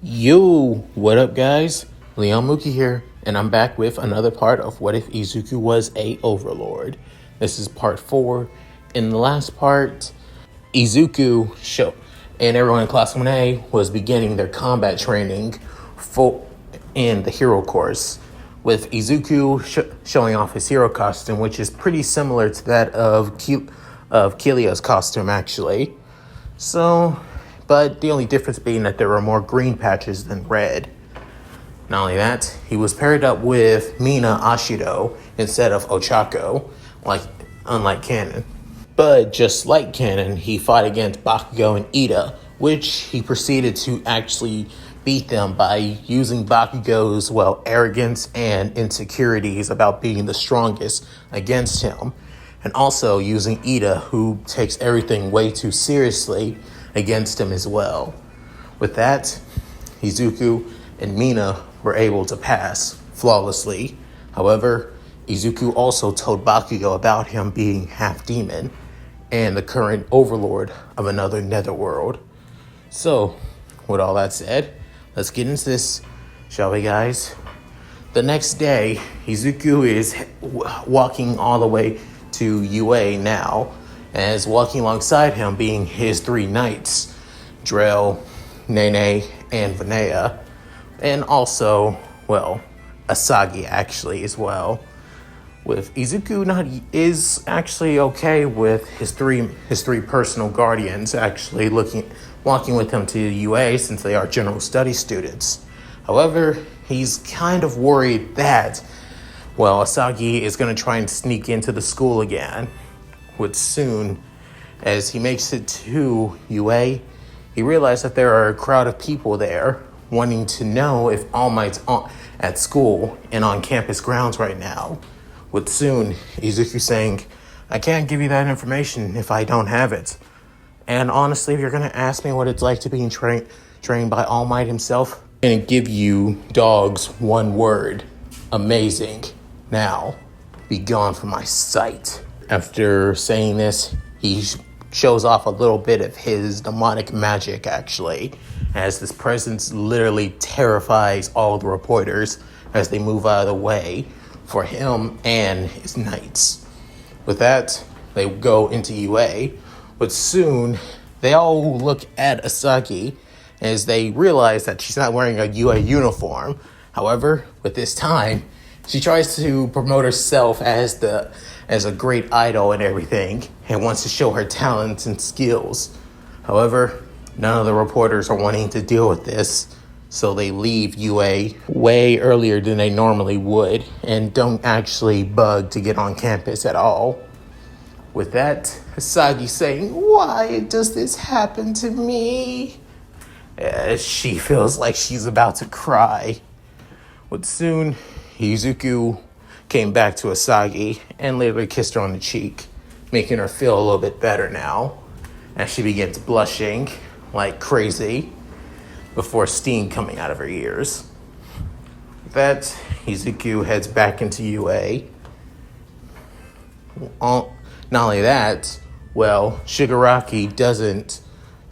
Yo, what up guys? Leon Mooky here, and I'm back with another part of What If Izuku Was a Overlord. This is part 4. In the last part, Izuku and everyone in Class 1A was beginning their combat training in the hero course, with Izuku showing off his hero costume, which is pretty similar to that of Kilia's costume actually. But the only difference being that there were more green patches than red. Not only that, he was paired up with Mina Ashido instead of Ochako, unlike Canon. But just like Canon, he fought against Bakugo and Ida, which he proceeded to actually beat them by using Bakugo's, arrogance and insecurities about being the strongest against him, and also using Ida, who takes everything way too seriously, against him as well. With that, Izuku and Mina were able to pass flawlessly. However, Izuku also told Bakugo about him being half demon and the current overlord of another netherworld. So, with all that said, let's get into this, shall we guys? The next day, Izuku is walking all the way to UA now, and is walking alongside him being his 3 knights, Drell, Nene, and Vanea, and also, Asagi actually as well. With Izuku is actually okay with his three personal guardians actually walking with him to UA since they are general study students. However, he's kind of worried that, Asagi is going to try and sneak into the school again. With soon, as he makes it to UA, he realized that there are a crowd of people there wanting to know if All Might's at school and on campus grounds right now. With soon, Izuku saying, "I can't give you that information if I don't have it. And honestly, if you're going to ask me what it's like to be trained by All Might himself, I'm going to give you dog's one word: amazing. Now, be gone from my sight." After saying this, he shows off a little bit of his demonic magic, actually, as this presence literally terrifies all the reporters as they move out of the way for him and his knights. With that, they go into UA, but soon they all look at Asagi as they realize that she's not wearing a UA uniform. However, with this time, she tries to promote herself as a great idol and everything, and wants to show her talents and skills. However, none of the reporters are wanting to deal with this, so they leave UA way earlier than they normally would, and don't actually bug to get on campus at all. With that, Asagi saying, "Why does this happen to me?" As she feels like she's about to cry. But soon, Izuku came back to Asagi and literally kissed her on the cheek, making her feel a little bit better now, as she begins blushing like crazy before steam coming out of her ears. With that, Izuku heads back into UA. Not only that, Shigaraki doesn't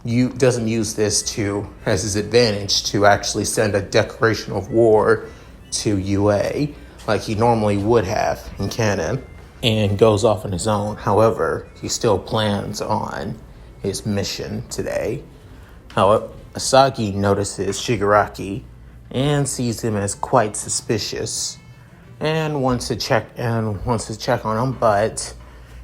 use this as his advantage to actually send a declaration of war to UA like he normally would have in canon, and goes off on his own. However, he still plans on his mission today. However, Asagi notices Shigaraki and sees him as quite suspicious and wants to check on him, but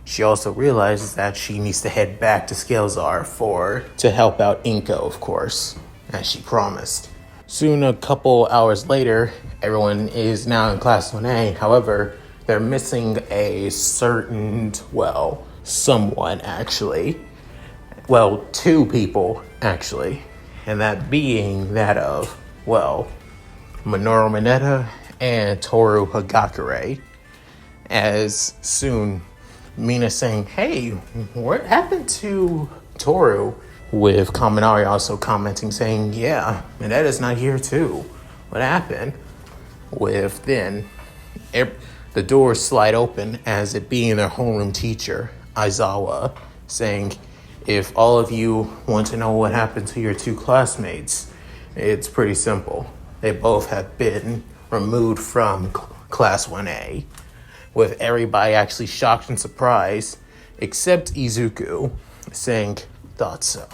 she also realizes that she needs to head back to Scalezar to help out Inko, of course, as she promised. Soon, a couple hours later, everyone is now in Class 1A. However, they're missing a certain, someone actually. 2 people actually. And that being that of, Minoru Mineta and Toru Hagakure. As soon, Mina saying, "Hey, what happened to Toru?" With Kaminari also commenting, saying, "Yeah, Mineta's not here too. What happened?" With then, the doors slide open as it being their homeroom teacher, Aizawa, saying, "If all of you want to know what happened to your 2 classmates, It's pretty simple. They both have been removed from Class 1A, with everybody actually shocked and surprised, except Izuku, saying, thought so.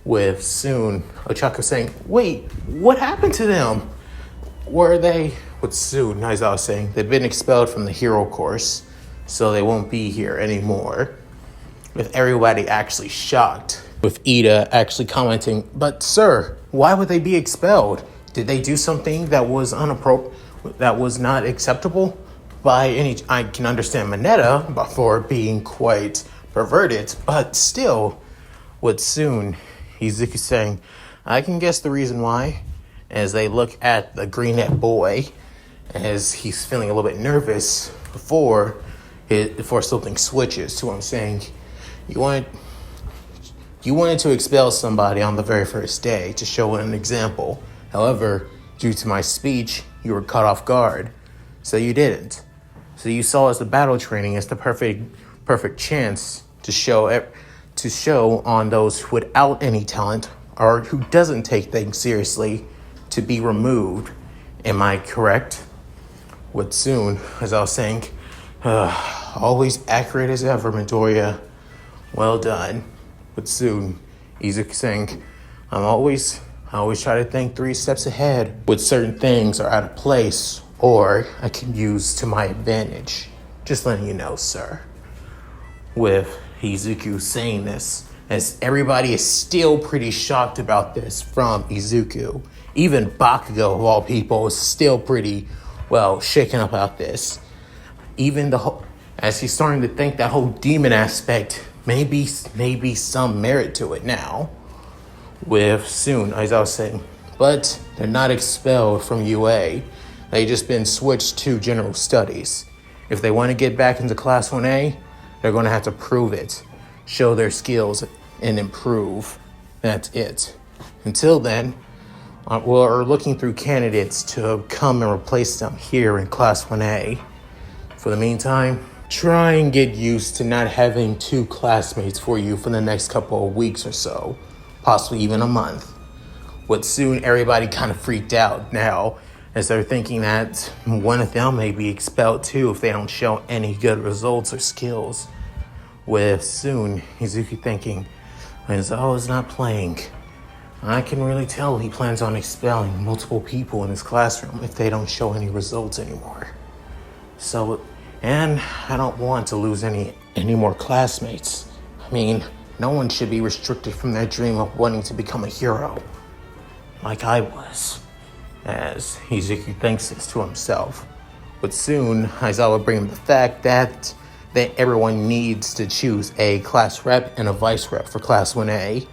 With soon Ochako saying, wait, what happened to them? Were they? With soon Aizawa saying, they've been expelled from the hero course, so they won't be here anymore. With everybody actually shocked. With Ida actually commenting, but sir, why would they be expelled? Did they do something that was that was not acceptable by any? I can understand Mineta for being quite perverted, but still, with soon Izuku saying, I can guess the reason why. As they look at the green-haired boy, as he's feeling a little bit nervous before something switches to him, saying, You wanted to expel somebody on the very first day to show an example. However, due to my speech, you were caught off guard, so you didn't. So you saw as the battle training as the perfect chance to show on those without any talent or who doesn't take things seriously to be removed. Am I correct? With soon, as I was saying, always accurate as ever, Midoriya. Well done. With soon, Izuku saying, I always try to think 3 steps ahead. With certain things are out of place, or I can use to my advantage. Just letting you know, sir. With Izuku saying this, as everybody is still pretty shocked about this from Izuku. Even Bakugo, of all people, is still pretty, shaken up about this. Even as he's starting to think that whole demon aspect, maybe some merit to it now. With soon, as I was saying, but they're not expelled from UA. They just been switched to general studies. If they want to get back into Class 1A, they're going to have to prove it, show their skills, and improve. That's it. Until then, we're looking through candidates to come and replace them here in Class 1A. For the meantime, try and get used to not having 2 classmates for you for the next couple of weeks or so, possibly even a month. With soon, everybody kind of freaked out now, as they're thinking that one of them may be expelled too if they don't show any good results or skills. With soon, Izuku thinking, Aizawa is not playing. I can really tell he plans on expelling multiple people in his classroom if they don't show any results anymore. So, and I don't want to lose any more classmates. I mean, no one should be restricted from their dream of wanting to become a hero, like I was. As Izuku thinks this to himself. But soon, Aizawa brings him the fact that everyone needs to choose a class rep and a vice rep for Class 1A.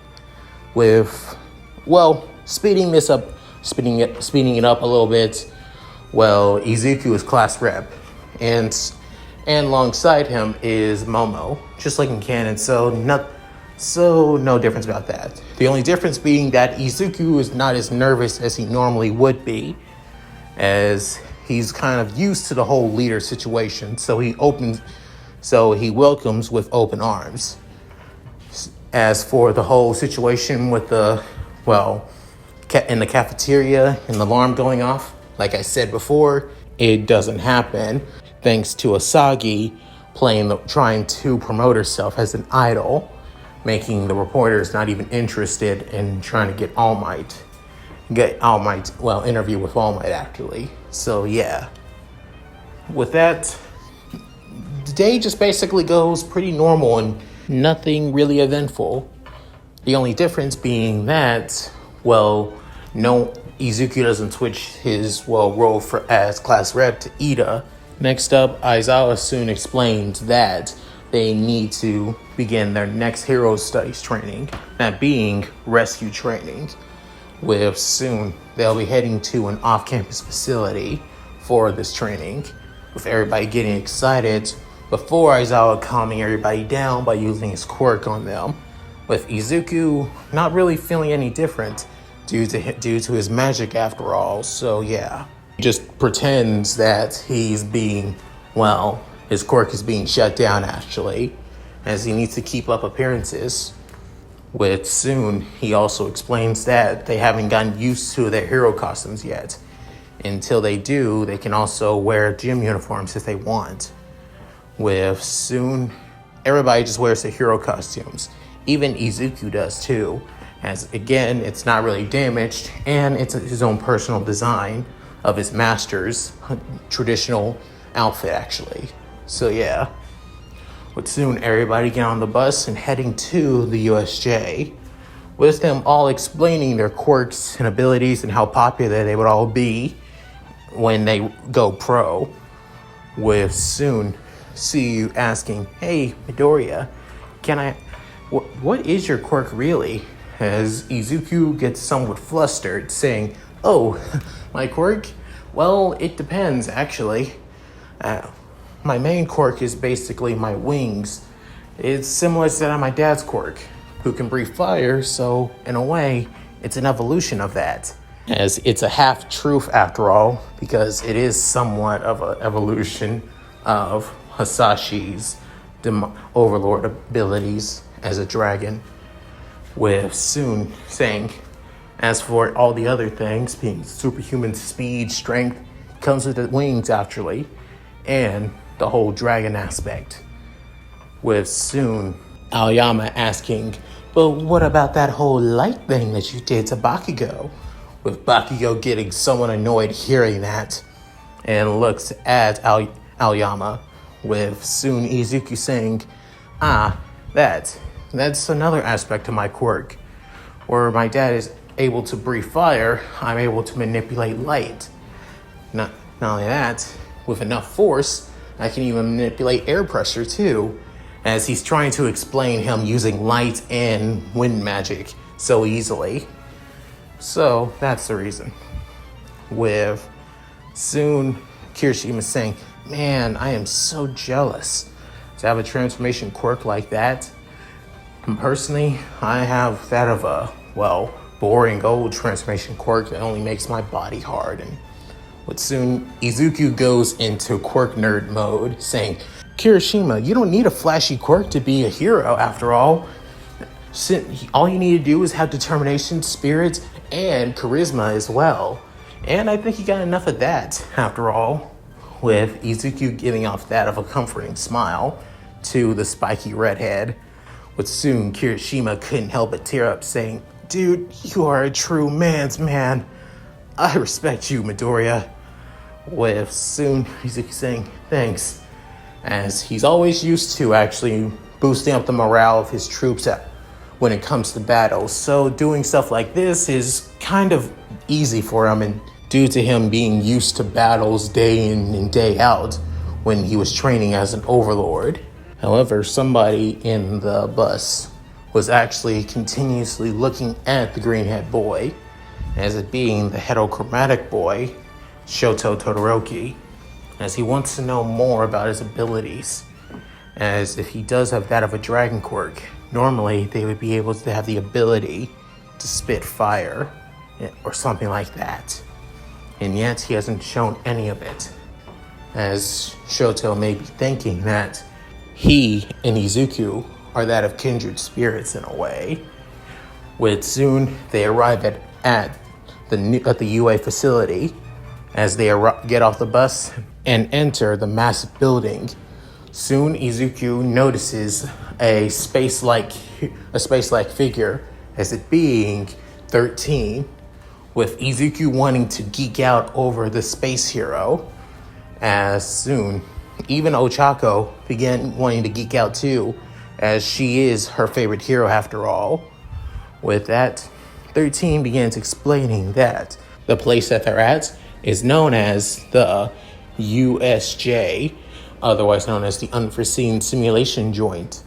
With, speeding it up a little bit. Izuku is class rep, and alongside him is Momo, just like in canon. So no difference about that. The only difference being that Izuku is not as nervous as he normally would be, as he's kind of used to the whole leader situation. So he welcomes with open arms. As for the whole situation with in the cafeteria and the alarm going off, like I said before, it doesn't happen thanks to Asagi trying to promote herself as an idol, making the reporters not even interested in trying to get All Might, interview with All Might actually. So yeah, with that, the day just basically goes pretty normal and nothing really eventful. The only difference being that, Izuku doesn't switch his, role as class rep to Ida. Next up, Aizawa soon explains that they need to begin their next hero studies training, that being rescue training. With soon, they'll be heading to an off-campus facility for this training, with everybody getting excited before Aizawa calming everybody down by using his quirk on them, with Izuku not really feeling any different due to his magic after all. So yeah, he just pretends that he's being, his quirk is being shut down actually, as he needs to keep up appearances. With soon, he also explains that they haven't gotten used to their hero costumes yet. Until they do, they can also wear gym uniforms if they want. With soon, everybody just wears their hero costumes. Even Izuku does too. As again, it's not really damaged, and it's his own personal design of his master's traditional outfit, actually. So yeah. With soon everybody get on the bus and heading to the USJ, with them all explaining their quirks and abilities and how popular they would all be when they go pro. With soon see you asking, "Hey, Midoriya, what is your quirk really?" As Izuku gets somewhat flustered, saying, "Oh, my quirk? Well, it depends, actually. My main quirk is basically my wings. It's similar to that of my dad's quirk, who can breathe fire, so in a way, it's an evolution of that." As it's a half-truth after all, because it is somewhat of an evolution of Hasashi's Overlord abilities as a dragon. With soon saying, as for all the other things, being superhuman speed, strength, comes with the wings actually, and the whole dragon aspect. With soon Aoyama asking, "But what about that whole light thing that you did to Bakugo?" With Bakugo getting somewhat annoyed hearing that, and looks at Aoyama. With soon Izuku saying, that's another aspect of my quirk. Where my dad is able to breathe fire, I'm able to manipulate light. Not only that, with enough force, I can even manipulate air pressure too, as he's trying to explain him using light and wind magic so easily. So that's the reason. With soon Kirishima saying, "Man, I am so jealous to have a transformation quirk like that. And personally, I have that of a, boring old transformation quirk that only makes my body hard." And with soon Izuku goes into quirk nerd mode, saying, "Kirishima, you don't need a flashy quirk to be a hero after all. All you need to do is have determination, spirit, and charisma as well. And I think you got enough of that after all." With Izuku giving off that of a comforting smile to the spiky redhead. With soon Kirishima couldn't help but tear up, saying, "Dude, you are a true man's man. I respect you, Midoriya." With soon Izuku saying, "Thanks," as he's always used to actually boosting up the morale of his troops when it comes to battle. So doing stuff like this is kind of easy for him, and due to him being used to battles day in and day out when he was training as an overlord. However, somebody in the bus was actually continuously looking at the green-haired boy, as it being the heterochromatic boy, Shoto Todoroki, as he wants to know more about his abilities. As if he does have that of a dragon quirk, normally they would be able to have the ability to spit fire or something like that. And yet he hasn't shown any of it, as Shoto may be thinking that he and Izuku are that of kindred spirits in a way. With soon they arrive at the UA facility, as they get off the bus and enter the massive building. Soon Izuku notices a space-like figure, as it being 13, with Izuku wanting to geek out over the space hero. As soon even Ochako began wanting to geek out too, as she is her favorite hero after all. With that, 13 begins explaining that the place that they're at is known as the USJ, otherwise known as the Unforeseen Simulation Joint,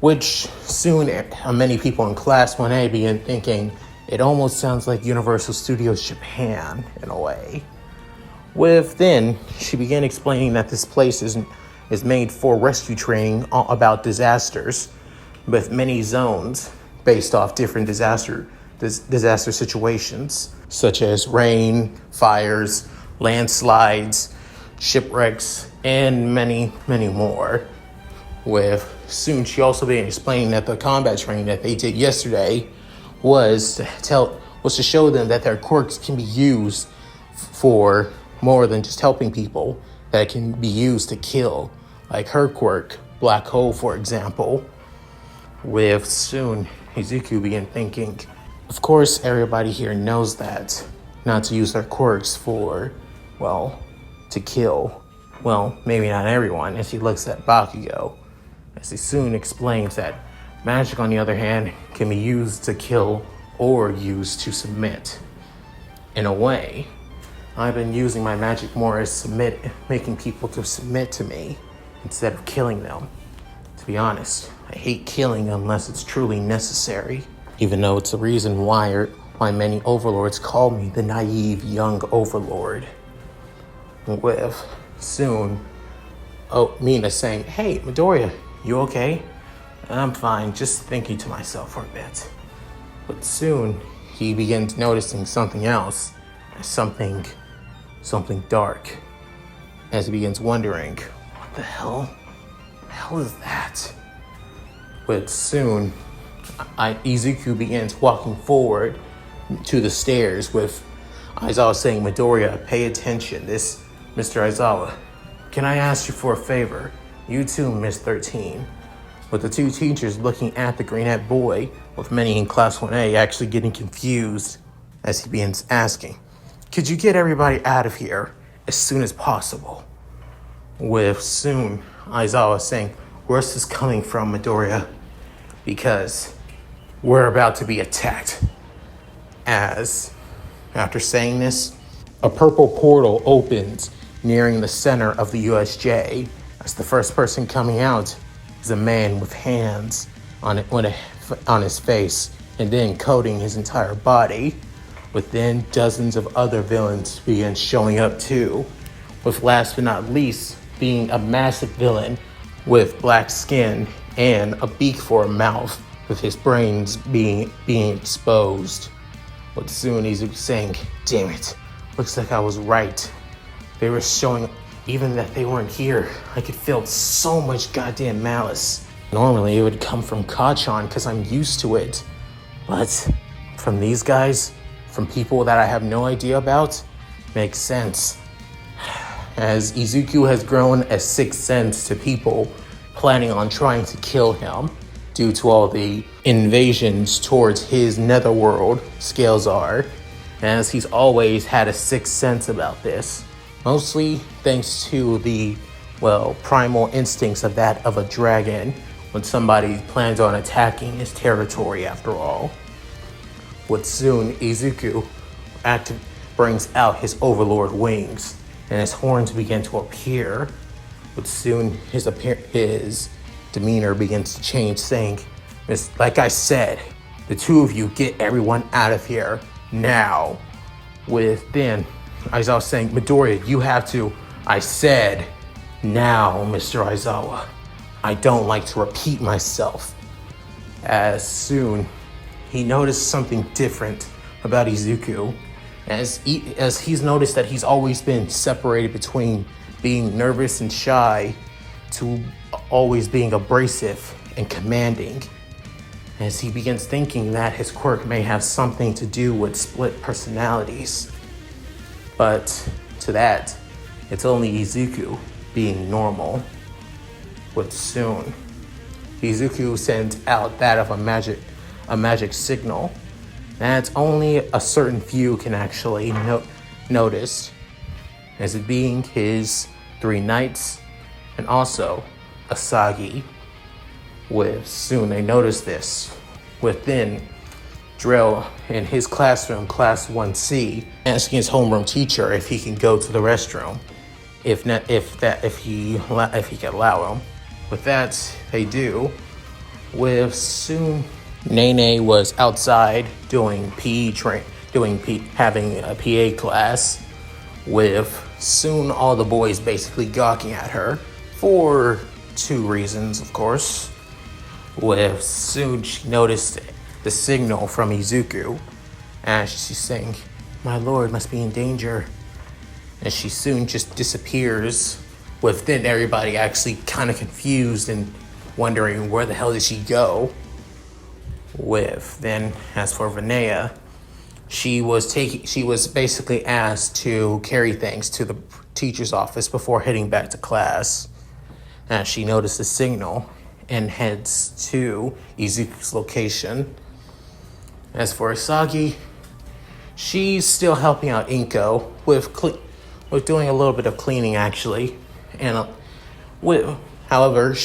which soon many people in Class 1A began thinking it almost sounds like Universal Studios Japan in a way. Then she began explaining that this place is made for rescue training about disasters, with many zones based off different disaster situations, such as rain, fires, landslides, shipwrecks, and many, many more. soon she also began explaining that the combat training that they did yesterday was to show them that their quirks can be used for more than just helping people, that can be used to kill. Like her quirk, Black Hole, for example. With soon, Izuku began thinking, of course everybody here knows that, not to use their quirks for, well, to kill. Well, maybe not everyone, as he looks at Bakugo, as he soon explains that magic, on the other hand, can be used to kill or used to submit. In a way, I've been using my magic more as making people to submit to me instead of killing them. To be honest, I hate killing unless it's truly necessary, even though it's the reason why many overlords call me the naive young overlord. With soon, Mina saying, hey, Midoriya, you okay? I'm fine, just thinking to myself for a bit. But soon, he begins noticing something else, something dark, as he begins wondering, what the hell is that? But soon, Izuku begins walking forward to the stairs with Aizawa saying, Midoriya, pay attention. This, Mr. Aizawa, can I ask you for a favor? You too, Miss 13. With the two teachers looking at the green-haired boy, with many in Class 1A actually getting confused as he begins asking, could you get everybody out of here as soon as possible? With soon Aizawa saying, where's this coming from, Midoriya? Because we're about to be attacked. As, after saying this, a purple portal opens nearing the center of the USJ, as the first person coming out is a man with hands on his face and then coating his entire body. With then dozens of other villains begin showing up too, with last but not least being a massive villain with black skin and a beak for a mouth, with his brains being exposed. But soon he's saying, damn it, looks like I was right. They were showing, even that they weren't here, I could feel so much goddamn malice. Normally it would come from Kachan because I'm used to it, but from these guys, from people that I have no idea about, makes sense. As Izuku has grown a sixth sense to people planning on trying to kill him due to all the invasions towards his netherworld, Scalezar, as he's always had a sixth sense about this. Mostly thanks to the, well, primal instincts of that of a dragon when somebody plans on attacking his territory after all. With soon Izuku brings out his Overlord wings and his horns begin to appear. But soon his demeanor begins to change, saying, like I said, the two of you get everyone out of here now. With then Aizawa saying, Midoriya, you have to. I said, now, Mr. Aizawa. I don't like to repeat myself. As soon he noticed something different about Izuku, as he's noticed that he's always been separated between being nervous and shy to always being abrasive and commanding, as he begins thinking that his quirk may have something to do with split personalities. But to that, it's only Izuku being normal. But soon, Izuku sends out that of a magic signal that only a certain few can actually notice, as it being his 3 knights and also Asagi. With soon they notice this. Within Drill in his classroom, Class 1C, asking his homeroom teacher if he can go to the restroom, if he can allow him. With that, they do. With soon, Nene was outside doing having a PA class. With soon all the boys basically gawking at her for 2 reasons, of course. With soon she noticed the signal from Izuku as she's saying, my lord must be in danger. And she soon just disappears, with then everybody actually kind of confused and wondering where the hell did she go. With then, as for Vinaya, she was basically asked to carry things to the teacher's office before heading back to class. As she noticed the signal and heads to Izuku's location. As for Asagi, she's still helping out Inko with doing a little bit of cleaning actually, and however,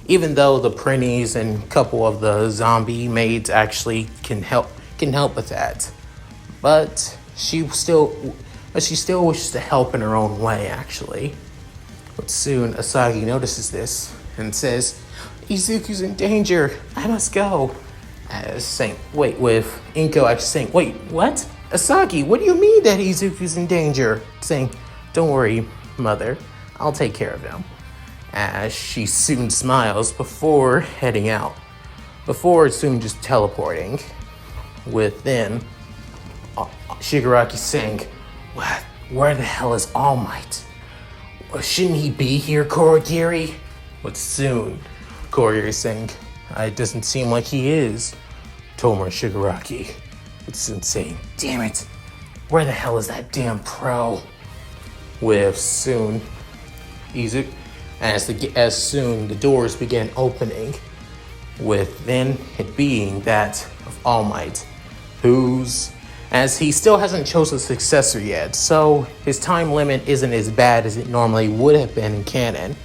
even though the Prinnies and a couple of the zombie maids actually can help with that, but she still wishes to help in her own way actually. But soon Asagi notices this and says, "Izuku's in danger. I must go." With Inko actually saying, "Wait, what? Asagi, what do you mean that Izuku's in danger?" Saying, "Don't worry, mother. I'll take care of him." As she soon smiles before heading out. Before soon just teleporting. With then Shigaraki saying, "What? Where the hell is All Might? Shouldn't he be here, Kurogiri?" But soon Kurogiri saying, "It doesn't seem like he is." Tomura Shigaraki with soon saying, "Damn it, where the hell is that damn pro?" With soon Izuku, as soon the doors began opening, with then it being that of All Might, as he still hasn't chosen a successor yet, so his time limit isn't as bad as it normally would have been in canon.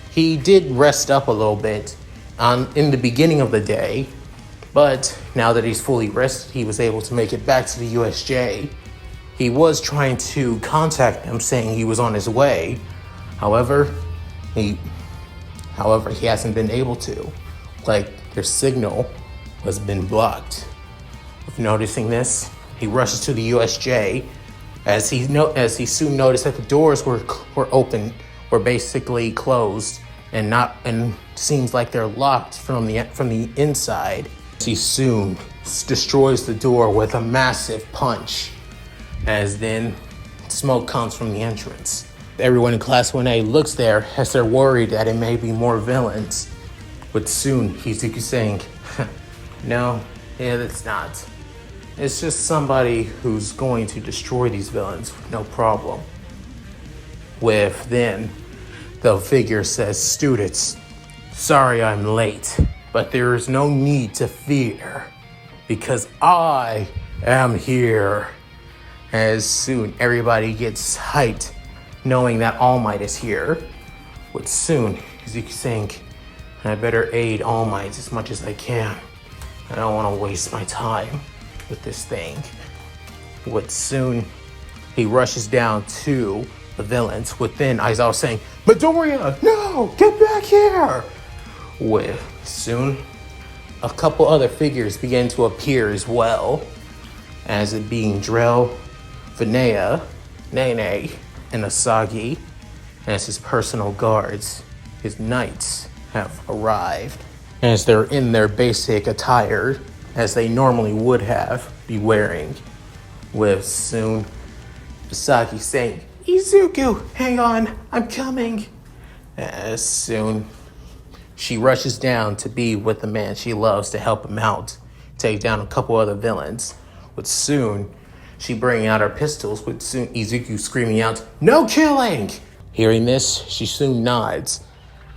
He did rest up a little bit in the beginning of the day, but now that he's fully rested, he was able to make it back to the USJ. He was trying to contact them saying he was on his way. However, he hasn't been able to. Like, their signal has been blocked. Noticing this, he rushes to the USJ as he soon noticed that the doors were basically closed and seems like they're locked from the inside. He soon destroys the door with a massive punch, as then smoke comes from the entrance. Everyone in Class 1A looks there as they're worried that it may be more villains. But soon Izuku saying, "No, it's not. It's just somebody who's going to destroy these villains, no problem." With then, the figure says, "Students, sorry I'm late, but there is no need to fear, because I am here." As soon everybody gets hyped, knowing that All Might is here. With soon, Izuku saying, "I better aid All Might as much as I can. I don't want to waste my time with this thing." With soon, he rushes down to the villains. Within, Aizawa saying, "Midoriya, no, get back here!" With soon, a couple other figures begin to appear as well, as it being Drell, Vinaya, Nene, and Asagi, as his personal guards, his knights, have arrived. As they're in their basic attire, as they normally would have be wearing. With soon Asagi saying, "Izuku, hang on, I'm coming." As soon she rushes down to be with the man she loves to help him out, take down a couple other villains. With soon she bringing out her pistols, with soon Izuku screaming out, "No killing!" Hearing this, she soon nods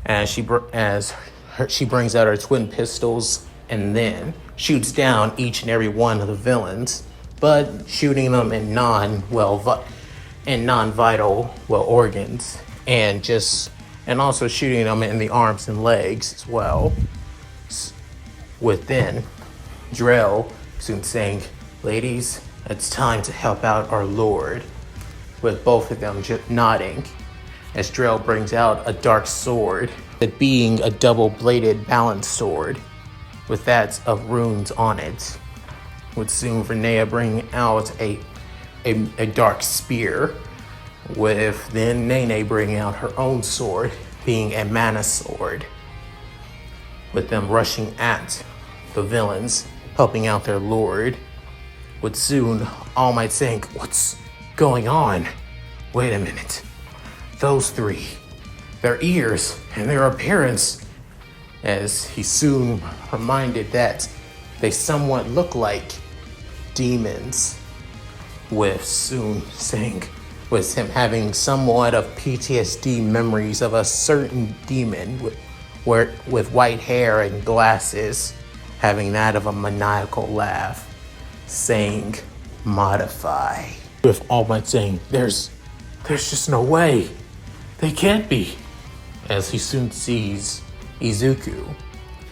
as she brings out her twin pistols and then shoots down each and every one of the villains, but shooting them in non-vital organs, and also shooting them in the arms and legs as well. Within, Drell soon saying, "Ladies, it's time to help out our Lord." With both of them just nodding, as Drell brings out a dark sword, it being a double-bladed balance sword, with that of runes on it. With soon Vinaya bringing out a dark spear, with then Nene bringing out her own sword, being a mana sword. With them rushing at the villains, helping out their lord. With soon All Might saying, "What's going on? Wait a minute. Those three, their ears and their appearance, as he soon reminded that they somewhat look like demons, with soon saying, with him having somewhat of PTSD memories of a certain demon with white hair and glasses, having that of a maniacal laugh, saying, modify. With All Might saying, there's just no way. They can't be. As he soon sees Izuku,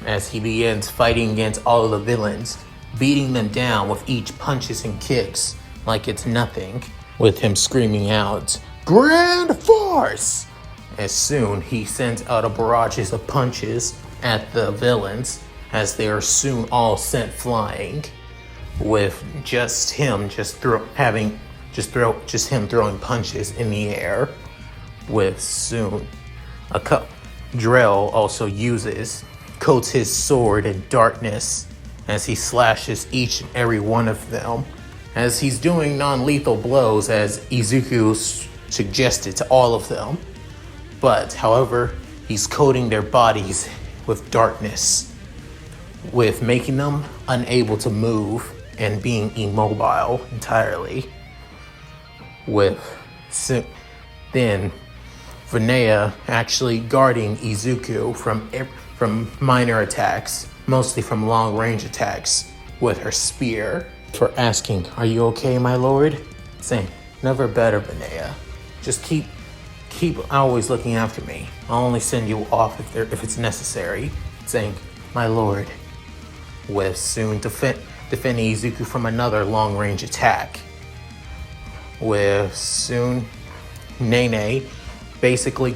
as he begins fighting against all of the villains, beating them down with each punches and kicks like it's nothing, with him screaming out, Grand Force! As soon he sends out a barrages of punches at the villains, as they are soon all sent flying, with just him throwing punches in the air, with soon Drell also coats his sword in darkness as he slashes each and every one of them, as he's doing non-lethal blows as Izuku suggested to all of them. But, however, he's coating their bodies with darkness, with making them unable to move and being immobile entirely. Then Vinaya actually guarding Izuku from minor attacks, mostly from long-range attacks, with her spear. For asking, are you okay, my lord? Saying, never better, Vinaya. Just keep always looking after me. I'll only send you off if it's necessary. Saying, my lord. With soon defending Izuku from another long-range attack. With soon Nene basically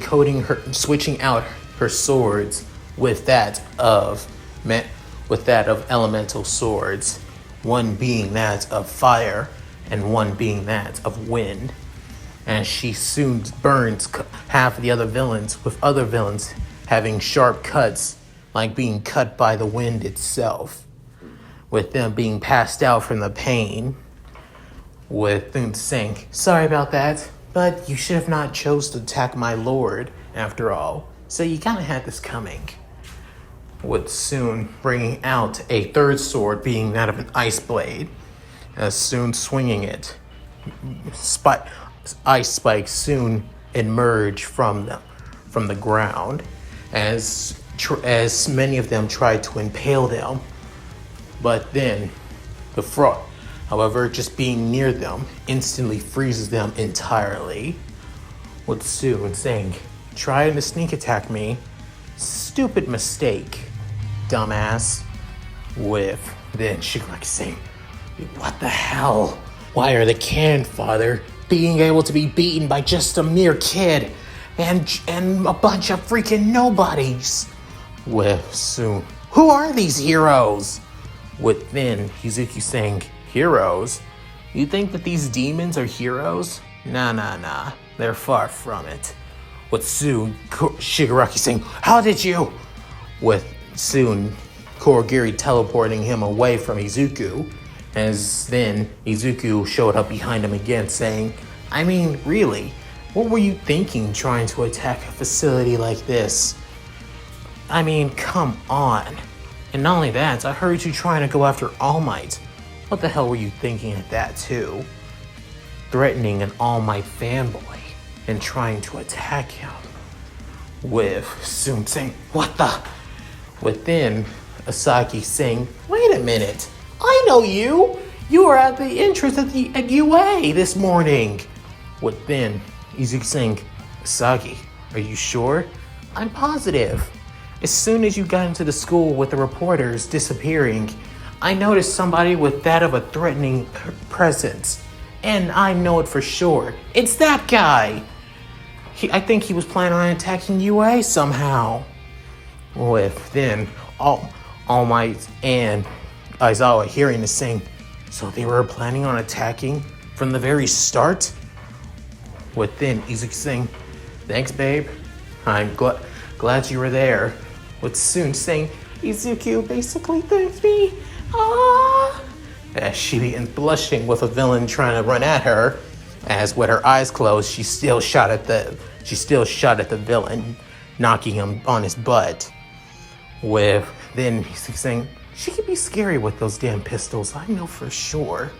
switching out her swords with that of elemental swords, one being that of fire and one being that of wind, and she soon burns half of the other villains, with other villains having sharp cuts like being cut by the wind itself, with them being passed out from the pain, with them saying, sorry about that, but you should have not chose to attack my lord, after all, so you kind of had this coming. With soon bringing out a third sword, being that of an ice blade, as soon swinging it. Ice spikes soon emerge from the ground, as many of them try to impale them, but then the frog, however, just being near them instantly freezes them entirely, with soon saying, trying to sneak attack me, stupid mistake, dumbass. With then Shigaraki saying, what the hell? Why are the Can Father being able to be beaten by just a mere kid and a bunch of freaking nobodies? With soon, who are these heroes? With then Izuku saying, heroes? You think that these demons are heroes? Nah. They're far from it. With soon Shigaraki saying, how did you? With soon Kurogiri teleporting him away from Izuku, as then Izuku showed up behind him again saying, I mean, really, what were you thinking trying to attack a facility like this? I mean, come on. And not only that, I heard you trying to go after All Might. What the hell were you thinking at that too? Threatening an All Might fanboy and trying to attack him. With soon saying, what the? Within Asaki saying, wait a minute, I know you! You were at the entrance at UA this morning! Within Izuku saying, Asaki, are you sure? I'm positive. As soon as you got into the school with the reporters disappearing, I noticed somebody with that of a threatening presence. And I know it for sure. It's that guy! I think he was planning on attacking UA somehow. With then All Might and Aizawa hearing this saying, so they were planning on attacking from the very start? With then Izuku saying, thanks babe, I'm glad you were there. With soon saying, Izuku basically thanks me, as she begins blushing with a villain trying to run at her, as with her eyes closed, she still shot at the villain, knocking him on his butt. Then he's saying, she could be scary with those damn pistols, I know for sure.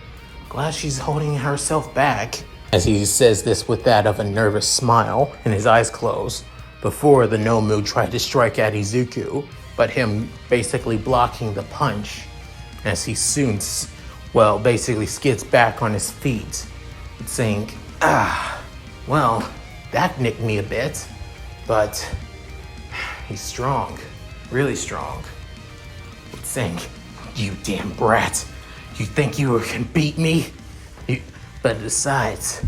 Glad she's holding herself back. As he says this with that of a nervous smile and his eyes closed, before the Nomu tried to strike at Izuku, but him basically blocking the punch, as he soon, basically skids back on his feet, saying, well, that nicked me a bit, but he's strong, really strong. Saying, you damn brat, you think you can beat me? But besides,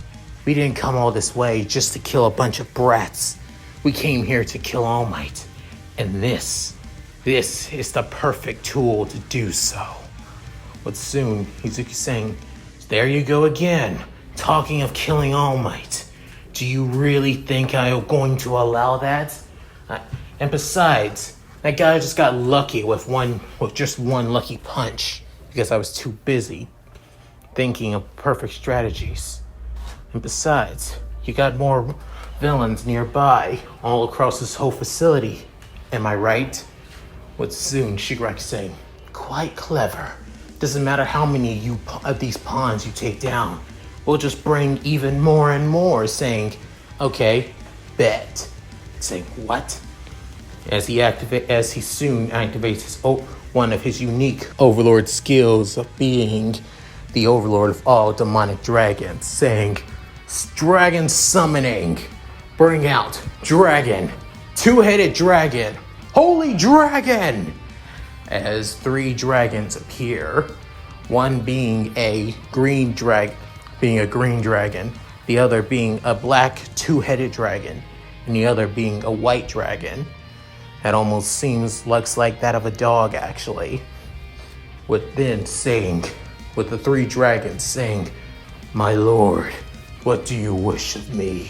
we didn't come all this way just to kill a bunch of brats. We came here to kill All Might, and this is the perfect tool to do so. But soon, Izuku saying, there you go again, talking of killing All Might. Do you really think I am going to allow that? And besides, that guy just got lucky with just one lucky punch because I was too busy thinking of perfect strategies. And besides, you got more villains nearby all across this whole facility. Am I right? With soon Shigaraki saying, quite clever. Doesn't matter how many of these pawns you take down. We'll just bring even more and more, saying, okay, bet. Saying, what? As he soon activates one of his unique Overlord skills of being the Overlord of all demonic dragons, saying, dragon summoning, bring out dragon, two-headed dragon, holy dragon, as 3 dragons appear, one being a green dragon, the other being a black two-headed dragon, and the other being a white dragon. That almost looks like that of a dog, actually. With the 3 dragons saying, my lord, what do you wish of me?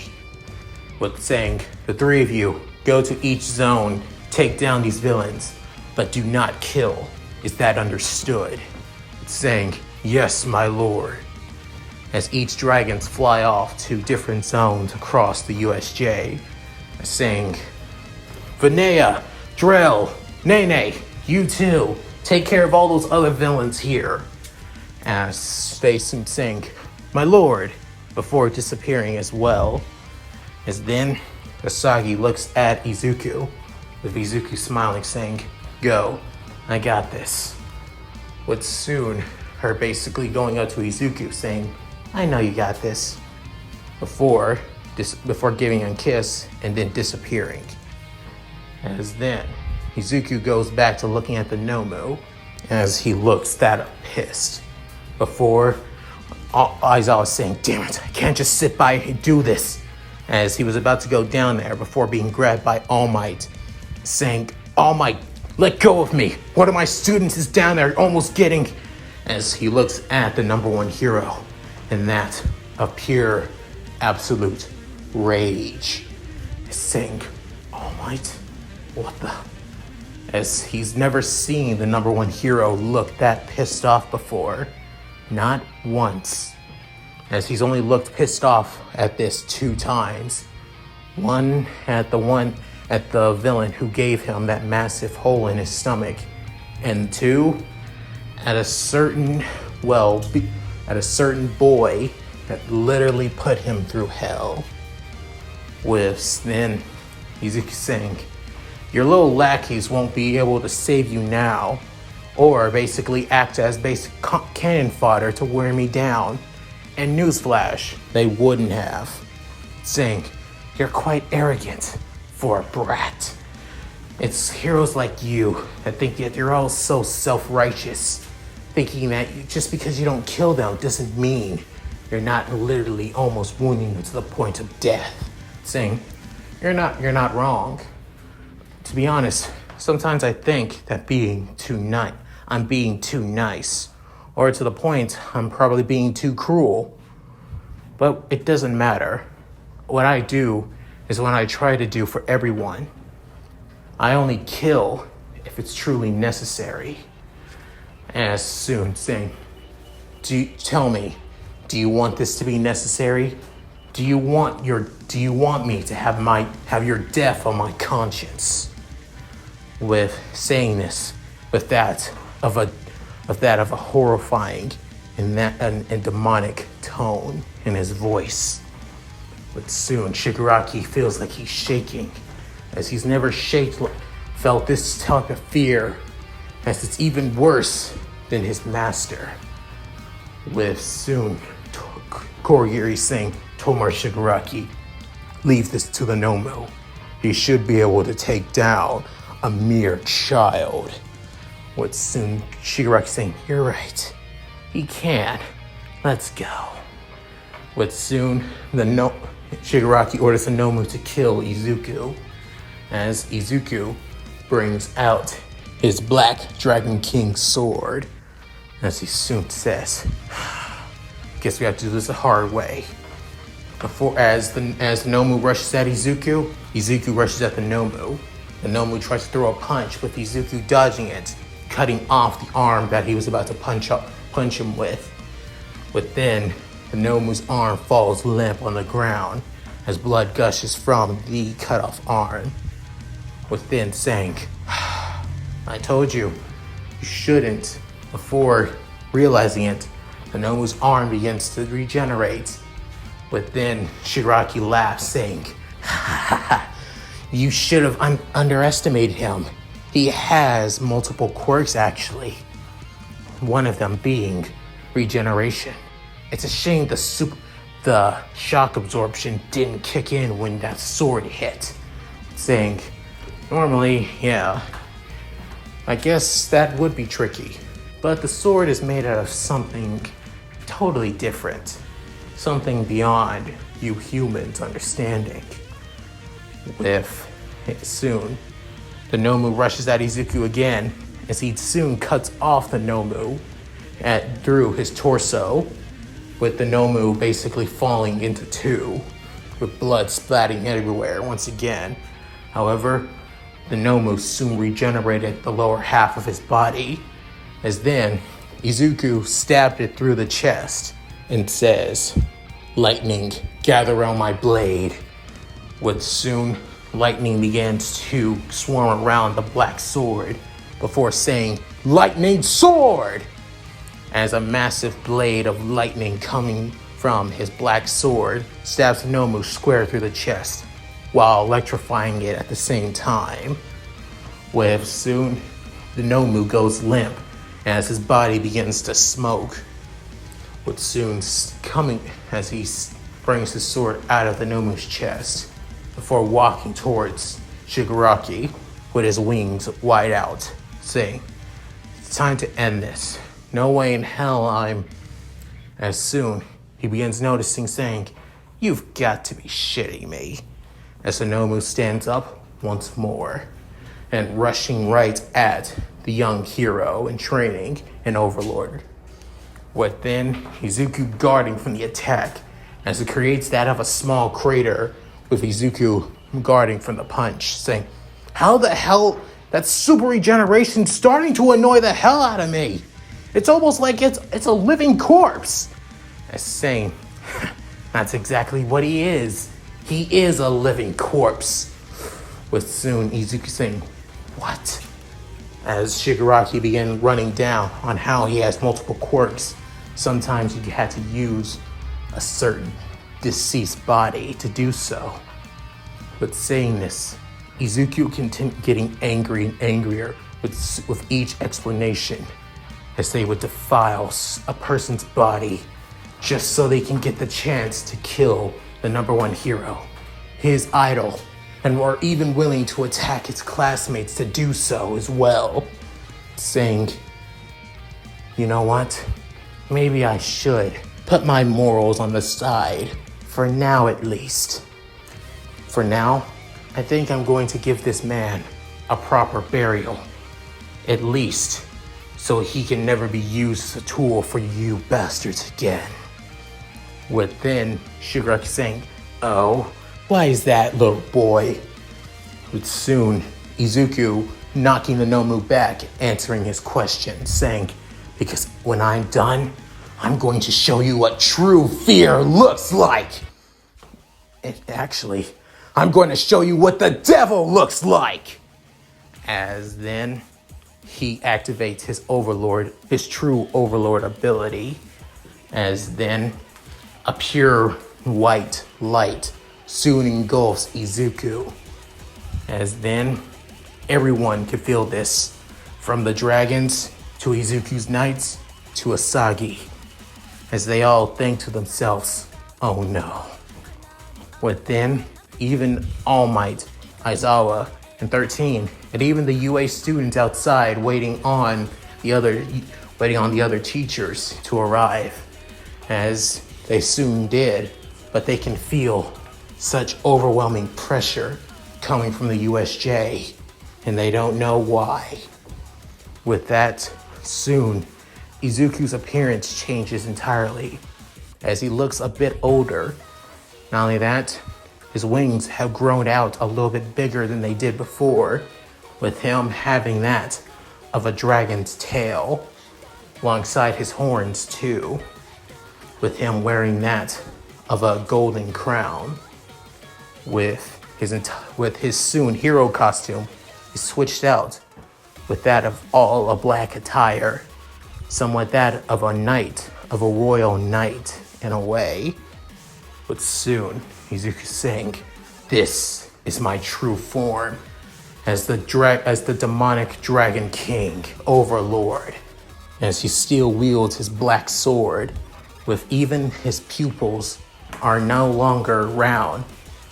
With saying, the 3 of you, go to each zone, take down these villains, but do not kill. Is that understood? Saying, yes, my lord. As each dragons fly off to different zones across the USJ, saying, Vanea, Drell, Nene, you too, take care of all those other villains here. As they saying, my lord, before disappearing as well. As then, Asagi looks at Izuku, with Izuku smiling, saying, go, I got this. With soon, her basically going up to Izuku, saying, I know you got this. Before giving a kiss and then disappearing. As then, Izuku goes back to looking at the Nomu as he looks that pissed. Before, Aizawa was saying, damn it, I can't just sit by and do this. As he was about to go down there before being grabbed by All Might, saying, All Might, let go of me. One of my students is down there almost getting, as he looks at the number 1 hero, and that of pure, absolute rage, saying, All Might, what the? As he's never seen the number 1 hero look that pissed off before. Not once. As he's only looked pissed off at this 2 times. One at the villain who gave him that massive hole in his stomach. And 2, at a certain boy that literally put him through hell. With then Izuku saying, your little lackeys won't be able to save you now, or basically act as basic cannon fodder to wear me down. And newsflash, they wouldn't have. Saying, you're quite arrogant for a brat. It's heroes like you that think that you're all so self-righteous, thinking that just because you don't kill them doesn't mean you're not literally almost wounding them to the point of death. Saying, you're not wrong. To be honest, sometimes I think that I'm being too nice, or to the point I'm probably being too cruel. But it doesn't matter. What I do is what I try to do for everyone. I only kill if it's truly necessary. As soon saying, tell me, do you want this to be necessary? Do you want me to have your death on my conscience? with saying this, with that of a horrifying and demonic tone in his voice. But soon Shigaraki feels like he's shaking, as he's never felt this type of fear, as it's even worse than his master. With soon Korigiri saying, Tomar Shigaraki, leave this to the Nomu. He should be able to take down a mere child. With soon Shigaraki saying, you're right, he can. Let's go. With soon Shigaraki orders the Nomu to kill Izuku, as Izuku brings out his Black Dragon King sword, as he soon says, guess we have to do this the hard way. As the Nomu rushes at Izuku, Izuku rushes at the Nomu. The Nomu tries to throw a punch, with Izuku dodging it, cutting off the arm that he was about to punch him with. But then, the Nomu's arm falls limp on the ground as blood gushes from the cut off arm. With then saying, I told you, you shouldn't. Before realizing it, the Nomu's arm begins to regenerate. But then Shigaraki laughs, saying, you should have underestimated him. He has multiple quirks, actually. One of them being regeneration. It's a shame the shock absorption didn't kick in when that sword hit. Saying, normally, yeah, I guess that would be tricky. But the sword is made out of something totally different. Something beyond you humans' understanding. With it soon, the Nomu rushes at Izuku again, as he soon cuts off the Nomu through his torso, with the Nomu basically falling into two, with blood splatting everywhere once again. However, the Nomu soon regenerated the lower half of his body, as then Izuku stabbed it through the chest and says, lightning, gather around my blade. With soon, lightning begins to swarm around the black sword before saying, lightning sword! As a massive blade of lightning coming from his black sword stabs Nomu square through the chest, while electrifying it at the same time. With soon, the Nomu goes limp as his body begins to smoke. With soon coming as he brings his sword out of the Nomu's chest before walking towards Shigaraki with his wings wide out, saying, it's time to end this. No way in hell As soon, he begins noticing, saying, you've got to be shitting me. As the Nomu stands up once more and rushing right at the young hero in training in Overlord. With then Izuku guarding from the attack, as it creates that of a small crater with Izuku guarding from the punch, saying, how the hell, that super regeneration starting to annoy the hell out of me. It's almost like it's a living corpse. As saying, that's exactly what he is. He is a living corpse. With soon Izuku saying, what? As Shigaraki began running down on how he has multiple quirks. Sometimes you had to use a certain deceased body to do so. But saying this, Izuku continued getting angry and angrier with each explanation, as they would defile a person's body just so they can get the chance to kill the number one hero, his idol, and were even willing to attack his classmates to do so as well. Saying, you know what? Maybe I should put my morals on the side, for now at least. For now, I think I'm going to give this man a proper burial, at least, so he can never be used as a tool for you bastards again. With then Shigaraki saying, oh, why is that, little boy? With soon Izuku knocking the Nomu back, answering his question, saying, because when I'm done, I'm going to show you what true fear looks like. Actually, I'm going to show you what the devil looks like. as then he activates his Overlord, his true Overlord ability, as then a pure white light soon engulfs Izuku, as then everyone can feel this, from the dragons to Izuku's knights to Asagi, as they all think to themselves, oh no. Within, even All Might, Aizawa, and 13, and even the UA students outside waiting on the other teachers to arrive, as they soon did, but they can feel such overwhelming pressure coming from the USJ, and they don't know why. With that, soon, Izuku's appearance changes entirely, as he looks a bit older. Not only that, his wings have grown out a little bit bigger than they did before, with him having that of a dragon's tail, alongside his horns too, with him wearing that of a golden crown. With his soon hero costume, he switched out with that of all a black attire, somewhat that of a knight, of a royal knight in a way. But soon, Izuku saying, "This is my true form," as the demonic dragon king, Overlord, as he still wields his black sword, with even his pupils are no longer round,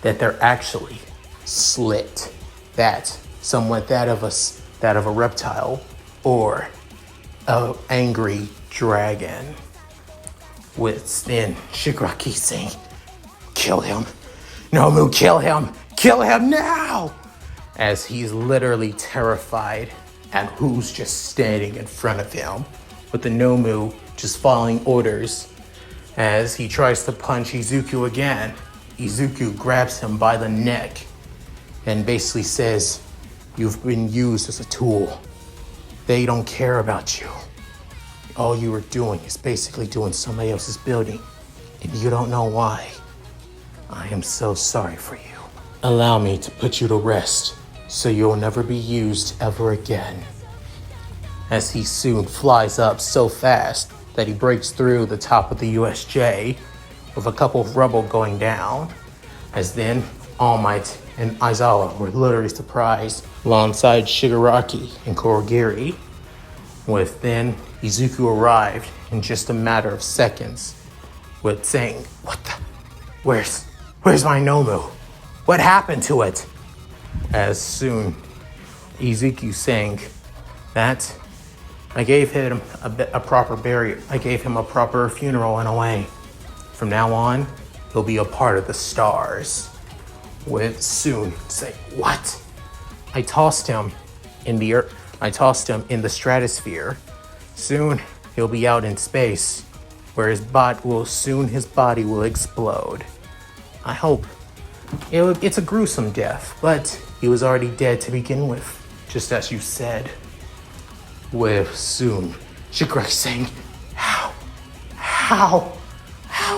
that they're actually slit. That somewhat that of a reptile or an angry dragon. With then Shigaraki saying, "Kill him. Nomu, kill him. Kill him now!" As he's literally terrified at who's just standing in front of him, with the Nomu just following orders. As he tries to punch Izuku again, Izuku grabs him by the neck and basically says, "You've been used as a tool. They don't care about you. All you were doing is basically doing somebody else's building, and you don't know why. I am so sorry for you. Allow me to put you to rest, so you'll never be used ever again." As he soon flies up so fast that he breaks through the top of the USJ, with a couple of rubble going down, as then All Might and Aizawa were literally surprised, alongside Shigaraki and Kurogiri. With then Izuku arrived in just a matter of seconds, with saying, where's my Nomu? What happened to it?" As soon Izuku saying that, "I gave him a proper burial. I gave him a proper funeral in a way. From now on, he'll be a part of the stars." With soon say, "What? I tossed him in the stratosphere. Soon he'll be out in space, where his body will explode. I hope it's a gruesome death, but he was already dead to begin with, just as you said." With soon Shigaraki saying, How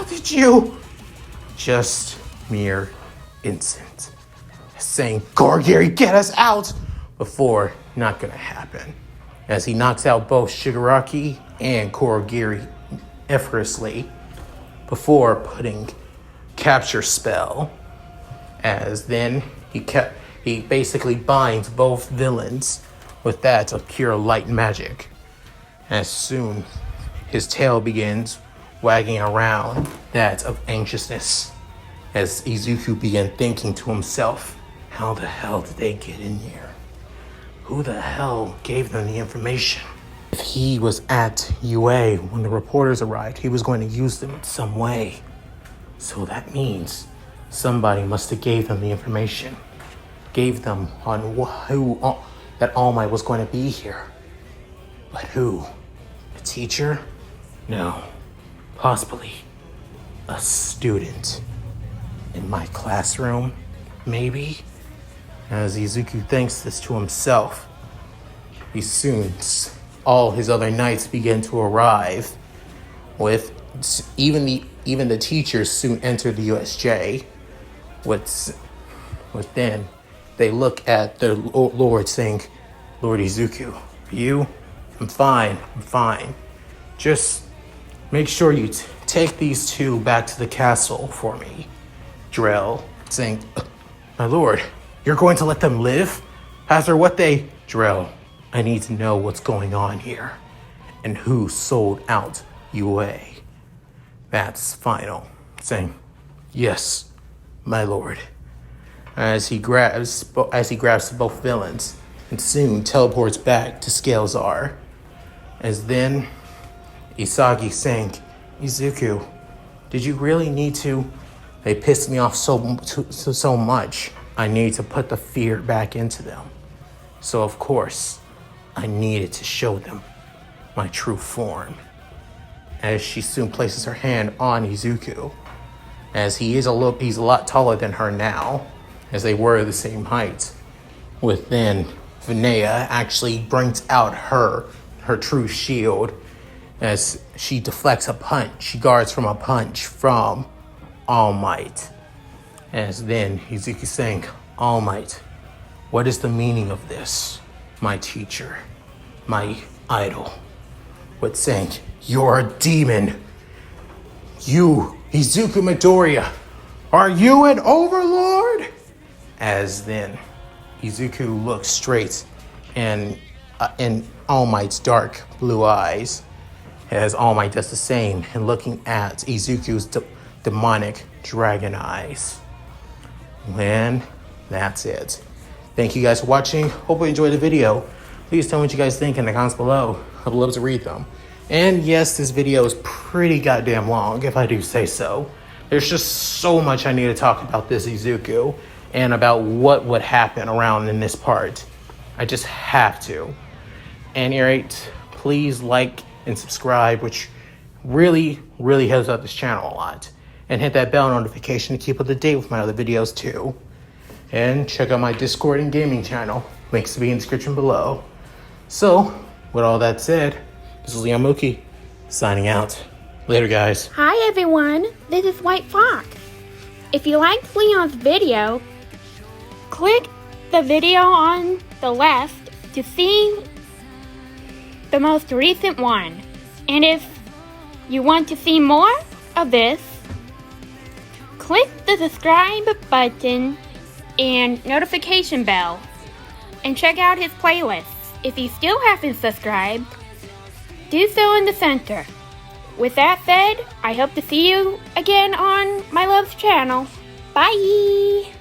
did you?" Just mere instant. Saying, "Kurogiri, get us out!" Before, not gonna happen. As he knocks out both Shigaraki and Kurogiri effortlessly, before putting capture spell. As then he basically binds both villains with that of pure light magic. As soon his tail begins wagging around that of anxiousness, as Izuku began thinking to himself, how the hell did they get in here? Who the hell gave them the information? If he was at UA when the reporters arrived, he was going to use them in some way. So that means somebody must have gave them the information. Gave them on who that All Might was going to be here. But who? A teacher? No. Possibly a student in my classroom, maybe? As Izuku thinks this to himself, all his other knights begin to arrive, with even the teachers soon enter the USJ. With then they look at their lord saying, Lord Izuku, you? I'm fine. Just make sure you take these two back to the castle for me. Drell saying, my lord, you're going to let them live? After what they... Drell, I need to know what's going on here. And who sold out UA. That's final. Saying, yes, my lord. As he grabs both villains and soon teleports back to Scalezar. As then Isagi saying, Izuku, did you really need to? They pissed me off so much. I need to put the fear back into them. So of course, I needed to show them my true form. As she soon places her hand on Izuku, as he's a lot taller than her now, as they were the same height. With then Vinaya actually brings out her true shield, as she deflects a punch. She guards from a punch from All Might. As then Izuku saying, All Might, what is the meaning of this? My teacher, my idol. With saying, you're a demon. You, Izuku Midoriya, are you an overlord? As then Izuku looks straight in All Might's dark blue eyes, as All Might does the same, and looking at Izuku's demonic dragon eyes. And that's it. Thank you guys for watching. Hope you enjoyed the video. Please tell me what you guys think in the comments below. I'd love to read them. And yes, this video is pretty goddamn long, if I do say so. There's just so much I need to talk about this Izuku and about what would happen around in this part. I just have to. And alright, please like and subscribe, which really helps out this channel a lot. And hit that bell notification to keep up to date with my other videos too. And check out my Discord and gaming channel. Links to be in the description below. So, with all that said, this is Mooky signing out. Later, guys. Hi, everyone. This is White Fox. If you liked Leon's video, click the video on the left to see the most recent one. And if you want to see more of this, click the subscribe button and notification bell. And check out his playlists. If you still haven't subscribed, do so in the center. With that said, I hope to see you again on my love's channel. Bye!